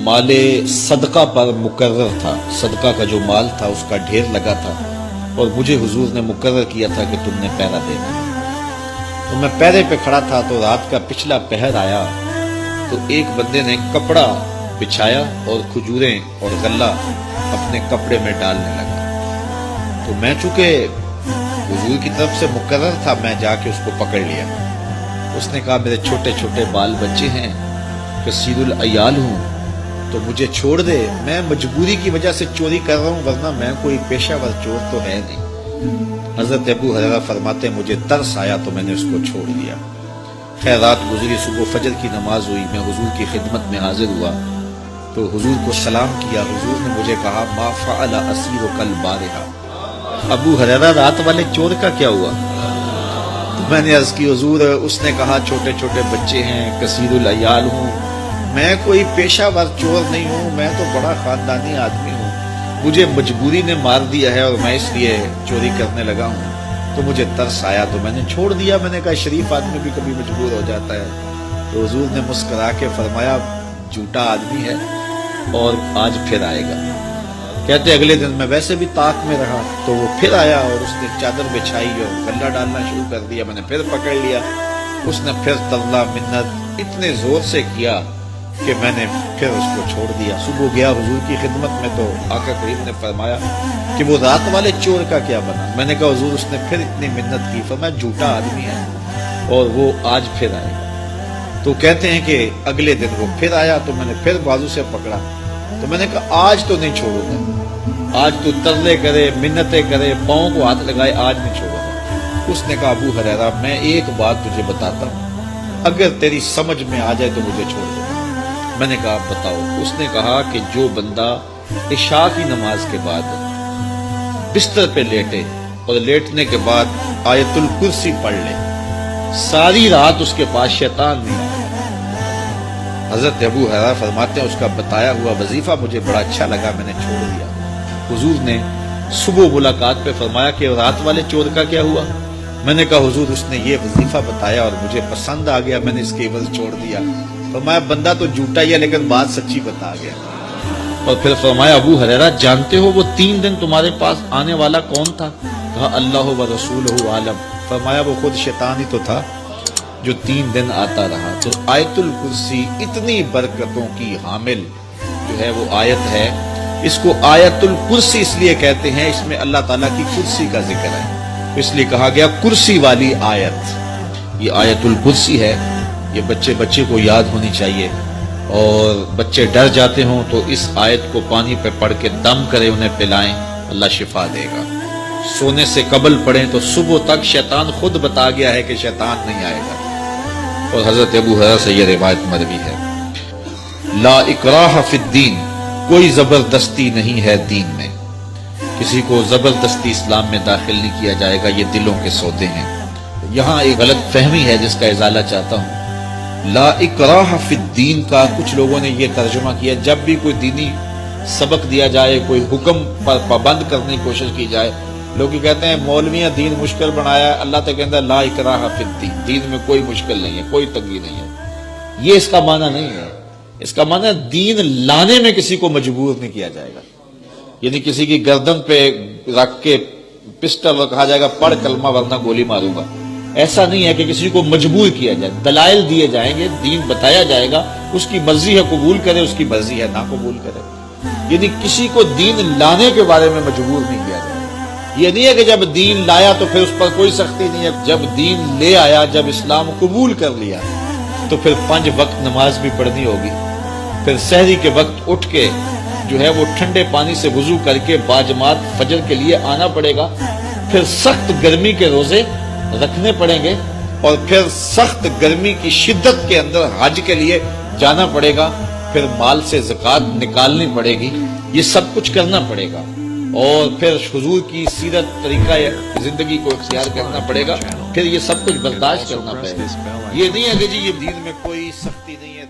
माले सदका पर मुकर्रर था, सदका का जो माल था उसका ढेर लगा था और मुझे हुजूर ने मुकर्रर किया था कि तुमने पहरा देना। तो मैं पहरे पे खड़ा था तो रात का पिछला पहर आया तो एक बंदे ने कपड़ा बिछाया और खजूरें और गल्ला अपने कपड़े में डालने लगा। तो मैं चूंकि हुजूर की तरफ से मुकर्रर था, मैं जाके उसको पकड़ लिया। उसने कहा मेरे छोटे छोटे बाल बच्चे हैं, कसीरुल अयाल हूँ, तो मुझे छोड़ दे, मैं मजबूरी की वजह से चोरी कर रहा हूँ, वरना मैं कोई पेशावर चोर तो है नहीं। हजरत अबू हुरैरा फरमाते मुझे तरस आया तो मैंने उसको छोड़ दिया। खैर रात गुजरी, सुबह फजर की नमाज हुई, मैं हुजूर की खिदमत में हाजिर हुआ तो हुजूर को सलाम किया। हुजूर ने मुझे कहा मा फ़अल असीर कल बारिहा, अबू हुरैरा रात वाले चोर का क्या हुआ? तो मैंने अर्ज की हुजूर, उसने कहा छोटे छोटे बच्चे हैं, कसीरुल अयाल हूँ, मैं कोई पेशावर चोर नहीं हूँ, मैं तो बड़ा खानदानी आदमी हूँ, मुझे मजबूरी ने मार दिया है और मैं इसलिए चोरी करने लगा हूँ। तो मुझे तरस आया तो मैंने छोड़ दिया। मैंने कहा शरीफ आदमी भी कभी मजबूर हो जाता है। तो हुजूर ने मुस्कुरा के फरमाया झूठा आदमी है और आज फिर आएगा। कहते अगले दिन मैं वैसे भी ताक में रहा तो वो फिर आया और उसने चादर बिछाई और गल्ला डालना शुरू कर दिया। मैंने फिर पकड़ लिया। उसने फिर तल्ला मिन्नत इतने जोर से किया कि मैंने फिर उसको छोड़ दिया। सुबह गया हुजूर की खिदमत में तो आका करीम ने फरमाया कि वो रात वाले चोर का क्या बना? मैंने कहा हुजूर उसने फिर इतनी मिन्नत की। फरमाया झूठा आदमी है और वो आज फिर आएगा। तो कहते हैं कि अगले दिन वो फिर आया तो मैंने फिर बाजू से पकड़ा। तो मैंने कहा आज तो नहीं छोड़ूंगा, आज तो तरले करे, मिन्नतें करे, पाँव को हाथ लगाए, आज नहीं छोड़ूंगा। उसने कहा अबू हुरैरा मैं एक बात तुझे बताता हूँ, अगर तेरी समझ में आ जाए तो मुझे छोड़ दो। मैंने कहा आप बताओ। उसने कहा कि जो बंदा इशा की नमाज के बाद बिस्तर पे लेटे और लेटने के बाद आयतुल कुर्सी पढ़ ले, सारी रात उसके पास शैतान नहीं आया। हजरत अबू हुरैरा फरमाते हैं उसका बताया हुआ वजीफा मुझे बड़ा अच्छा लगा, मैंने छोड़ दिया। हुजूर ने सुबह मुलाकात पे फरमाया कि रात वाले चोर का क्या हुआ? मैंने कहा हुजूर उसने ये वजीफा बताया और मुझे पसंद आ गया, मैंने इसके एवज छोड़ दिया। फरमाया बंदा तो झूठा ही है लेकिन बात सच्ची बता गया। और फिर फरमाया अबू हुरैरा जानते हो वो 3 दिन तुम्हारे पास आने वाला कौन था? कहा अल्लाह व रसूलुहु आलम। फरमाया वो खुद शैतान ही तो था जो 3 दिन आता रहा। तो आयतुल कुर्सी इतनी बरकतों की हामिल जो है वो आयत है। इसको आयतुल कुर्सी इसलिए कहते हैं, इसमें अल्लाह ताला की कुर्सी का जिक्र है, इसलिए कहा गया कुर्सी वाली आयत। ये आयतुल कुर्सी है, ये बच्चे बच्चे को याद होनी चाहिए। और बच्चे डर जाते हों तो इस आयत को पानी पे पढ़ के दम करे उन्हें पिलाएं, अल्लाह शिफा देगा। सोने से कबल पढ़ें तो सुबह तक शैतान खुद बता गया है कि शैतान नहीं आएगा। और हजरत अबू हुरैरा से यह रिवायत मरवी है, ला इकराह फिद्दीन, कोई जबरदस्ती नहीं है दीन में, किसी को जबरदस्ती इस्लाम में दाखिल नहीं किया जाएगा, ये दिलों के सौदे हैं। यहाँ एक गलत फहमी है जिसका इजाला चाहता हूँ। ला इकराह फिद्दीन का कुछ लोगों ने यह तर्जुमा किया जब भी कोई दीनी सबक दिया जाए, कोई हुक्म पर पाबंद करने की कोशिश की जाए, लोग कहते हैं मौलवियां दीन मुश्किल बनाया है। अल्लाह तो कहता है ला इकराह फिद्दीन, दीन में कोई मुश्किल नहीं है, कोई तंगी नहीं है। ये इसका माना नहीं है। इसका माना दीन लाने में किसी को मजबूर नहीं किया जाएगा, यानी किसी की गर्दन पे रख के पिस्टल और कहा जाएगा पढ़ कलमा वरना गोली मारूंगा, ऐसा नहीं है कि किसी को मजबूर किया जाए। दलाइल दिए जाएंगे, दीन बताया जाएगा, उसकी मर्जी है कबूल करे, उसकी मर्जी है ना कबूल करे। यानी किसी को दीन लाने के बारे में मजबूर नहीं किया जाएगा। ये नहीं है कि जब दीन लाया तो फिर उस पर कोई सख्ती नहीं है। जब दीन ले आया, जब इस्लाम कबूल कर लिया तो फिर 5 वक्त नमाज भी पढ़नी होगी, फिर सहरी के वक्त उठ के जो है वो ठंडे पानी से वुजू करके बाजमात फजर के लिए आना पड़ेगा, फिर सख्त गर्मी के रोजे रखने पड़ेंगे और फिर सख्त गर्मी की शिद्दत के अंदर हज के लिए जाना पड़ेगा, फिर माल से ज़कात निकालनी पड़ेगी, ये सब कुछ करना पड़ेगा और फिर हुजूर की सीरत तरीका जिंदगी को इख्तियार करना पड़ेगा, फिर ये सब कुछ बर्दाश्त करना पड़ेगा। ये नहीं है कि जी ये दीन में कोई सख्ती नहीं है।